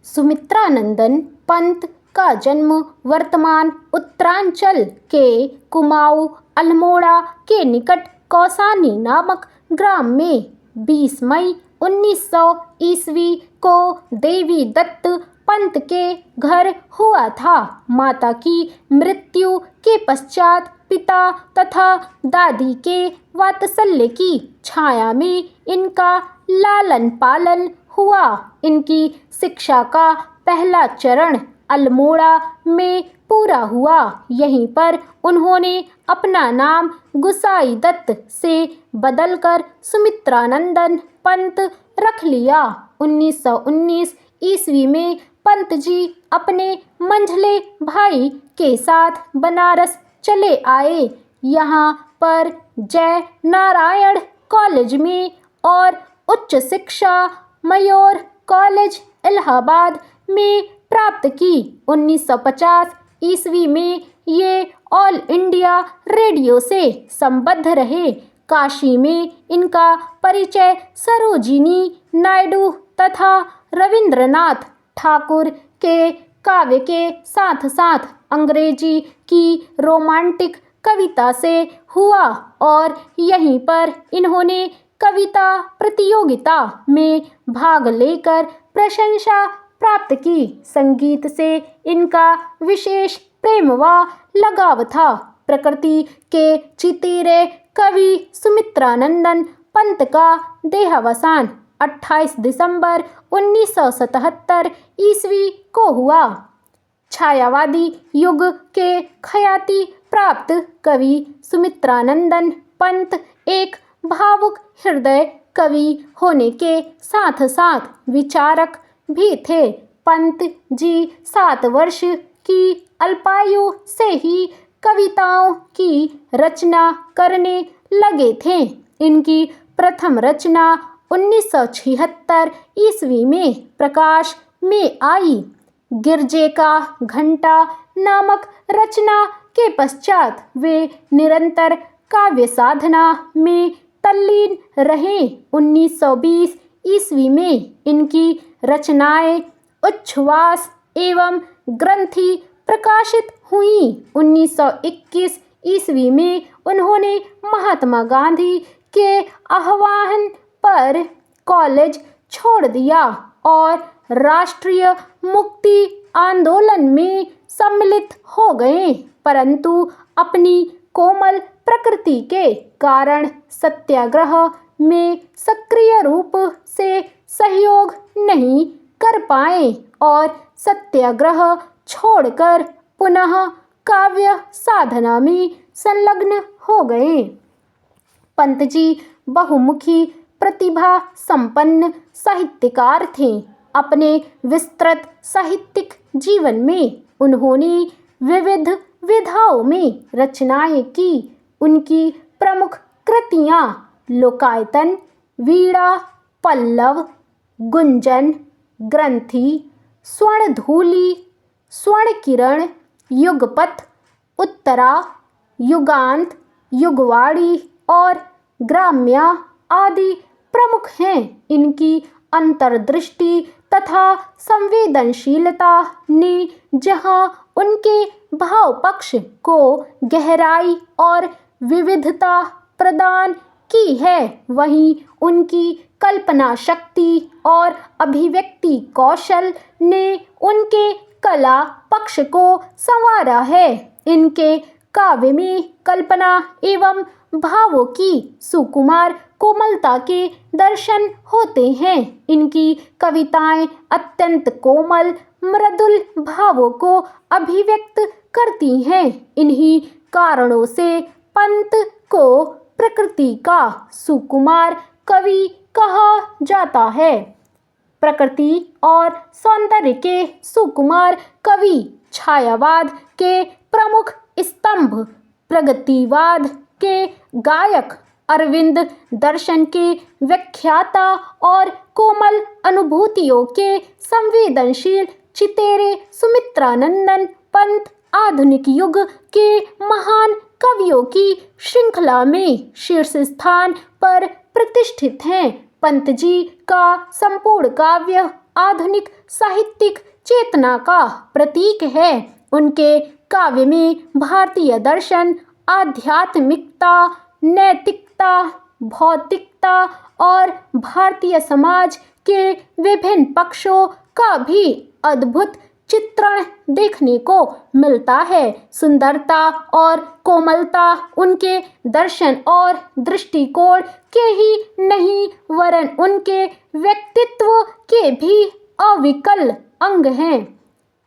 सुमित्रानंदन पंत का जन्म वर्तमान उत्तरांचल के कुमाऊं अल्मोड़ा के निकट कौसानी नामक ग्राम में 20 मई 1900 ईस्वी को देवी दत्त पंत के घर हुआ था। माता की मृत्यु के पश्चात पिता तथा दादी के वात्सल्य की छाया में इनका लालन पालन हुआ। इनकी शिक्षा का पहला चरण अल्मोड़ा में पूरा हुआ। यहीं पर उन्होंने अपना नाम गुसाई दत्त से बदलकर सुमित्रानंदन पंत रख लिया। 1919 ईस्वी में पंत जी अपने मंझले भाई के साथ बनारस चले आए। यहाँ पर जय नारायण कॉलेज में और उच्च शिक्षा मयूर कॉलेज इलाहाबाद में प्राप्त की। 1950 ईस्वी में ये ऑल इंडिया रेडियो से संबद्ध रहे। काशी में इनका परिचय सरोजिनी नायडू तथा रविंद्रनाथ ठाकुर के काव्य के साथ साथ अंग्रेजी की रोमांटिक कविता से हुआ और यहीं पर इन्होंने कविता प्रतियोगिता में भाग लेकर प्रशंसा प्राप्त की। संगीत से इनका विशेष प्रेम व लगाव था। प्रकृति के चितीरे कवि सुमित्रानंदन पंत का देहावसान 28 दिसंबर 1977 ईस्वी को हुआ। छायावादी युग के ख्याति प्राप्त कवि सुमित्रानंदन पंत एक भावुक हृदय कवि होने के साथ साथ विचारक भी थे। पंत जी 7 वर्ष की अल्पायु से ही कविताओं की रचना करने लगे थे। इनकी प्रथम रचना 1976 ईस्वी में प्रकाश में आई। गिरजे का घंटा नामक रचना के पश्चात वे निरंतर काव्य साधना में तल्लीन रहे। 1920 ईस्वी में इनकी रचनाएं उच्छ्वास एवं ग्रंथि प्रकाशित हुई। 1921 ईस्वी में उन्होंने महात्मा गांधी के आह्वान पर कॉलेज छोड़ दिया और राष्ट्रीय मुक्ति आंदोलन में सम्मिलित हो गए, परंतु अपनी कोमल प्रकृति के कारण सत्याग्रह में सक्रिय रूप से सहयोग नहीं कर पाए और सत्याग्रह छोड़कर पुनः काव्य साधना में संलग्न हो गए। पंत जी बहुमुखी प्रतिभा संपन्न साहित्यकार थे। अपने विस्तृत साहित्यिक जीवन में उन्होंने विविध विधाओं में रचनाएं की। उनकी प्रमुख कृतियां लोकायतन, वीणा, पल्लव, गुंजन, ग्रंथि, स्वर्णधूलि, स्वर्णकिरण, युगपथ, उत्तरा, युगांत, युगवाणी और ग्राम्या आदि प्रमुख हैं। इनकी अंतर्दृष्टि तथा संवेदनशीलता ने जहां उनके भाव पक्ष को गहराई और विविधता प्रदान की है, वहीं उनकी कल्पना शक्ति और अभिव्यक्ति कौशल ने उनके कला पक्ष को संवारा है। इनके काव्य में कल्पना एवं भावों की सुकुमार कोमलता के दर्शन होते हैं। इनकी कविताएं अत्यंत कोमल मृदुल भावों को अभिव्यक्त करती हैं। इन्हीं कारणों से पंत को प्रकृति का सुकुमार कवि कहा जाता है। प्रकृति और सौंदर्य के सुकुमार कवि छायावाद के प्रमुख स्तंभ, प्रगतिवाद के गायक, अरविंद दर्शन के व्याख्याता और कोमल अनुभूतियों के संवेदनशील चितेरे सुमित्रानंदन पंत आधुनिक युग के महान कवियों की श्रृंखला में शीर्ष स्थान पर प्रतिष्ठित हैं। पंत जी का संपूर्ण काव्य आधुनिक साहित्यिक चेतना का प्रतीक है। उनके काव्य में भारतीय दर्शन, आध्यात्मिकता, नैतिकता, भौतिकता और भारतीय समाज के विभिन्न पक्षों का भी अद्भुत चित्रण देखने को मिलता है। सुंदरता और कोमलता उनके दर्शन और दृष्टिकोण के ही नहीं वरन उनके व्यक्तित्व के भी अविकल अंग हैं।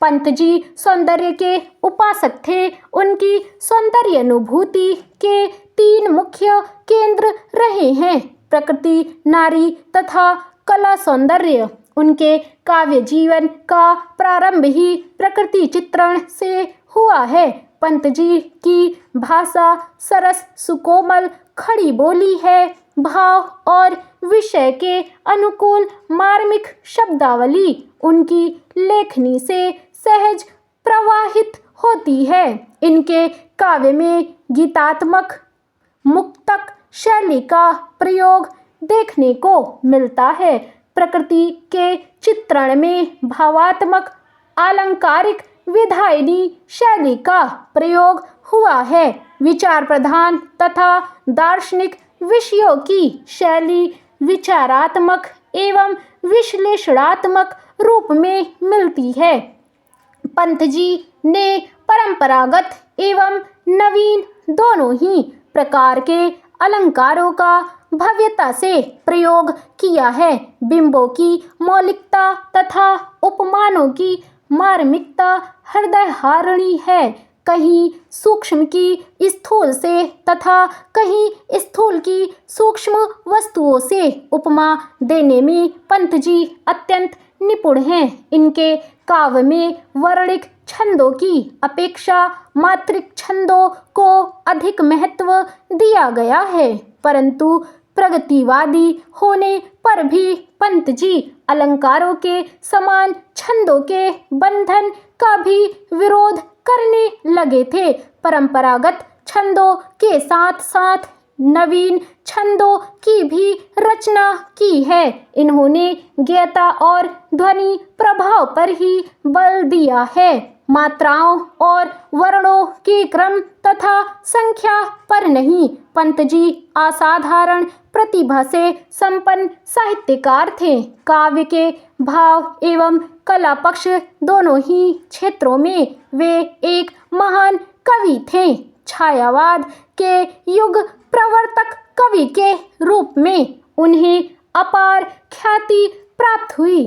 पंत जी सौंदर्य के उपासक थे। उनकी सौंदर्य अनुभूति के तीन मुख्य केंद्र रहे हैं: प्रकृति, नारी तथा कला सौंदर्य। उनके काव्य जीवन का प्रारंभ ही प्रकृति चित्रण से हुआ है। पंत जी की भाषा सरस, सुकोमल, खड़ी बोली है। भाव और विषय के अनुकूल मार्मिक शब्दावली उनकी लेखनी से सहज प्रवाहित होती है। इनके काव्य में गीतात्मक, मुक्तक शैली का प्रयोग देखने को मिलता है। प्रकृति के चित्रण में भावात्मक, आलंकारिक, विधायनी शैली का प्रयोग हुआ है। विचार प्रधान तथा दार्शनिक विषयों की शैली विचारात्मक एवं विश्लेषणात्मक रूप में मिलती है। पंत जी ने परंपरागत एवं नवीन दोनों ही प्रकार के अलंकारों का भव्यता से प्रयोग किया है। बिंबों की मौलिकता तथा उपमानों की मार्मिकता हृदयहारिणी है। कहीं सूक्ष्म की स्थूल से तथा कहीं स्थूल की सूक्ष्म वस्तुओं से उपमा देने में पंत जी अत्यंत निपुण हैं। इनके काव्य में वर्णिक छंदों की अपेक्षा मात्रिक छंदों को अधिक महत्व दिया गया है, परंतु प्रगतिवादी होने पर भी पंत जी अलंकारों के समान छंदों के बंधन का भी विरोध करने लगे थे। परंपरागत छंदों के साथ साथ नवीन छंदों की भी रचना की है। इन्होंने ज्ञता और ध्वनि प्रभाव पर ही बल दिया है, मात्राओं और वर्णों के क्रम तथा संख्या पर नहीं। पंत जी असाधारण प्रतिभा से संपन्न साहित्यकार थे। काव्य के भाव एवं कला पक्ष दोनों ही क्षेत्रों में वे एक महान कवि थे। छायावाद के युग प्रवर्तक कवि के रूप में उन्हें अपार ख्याति प्राप्त हुई।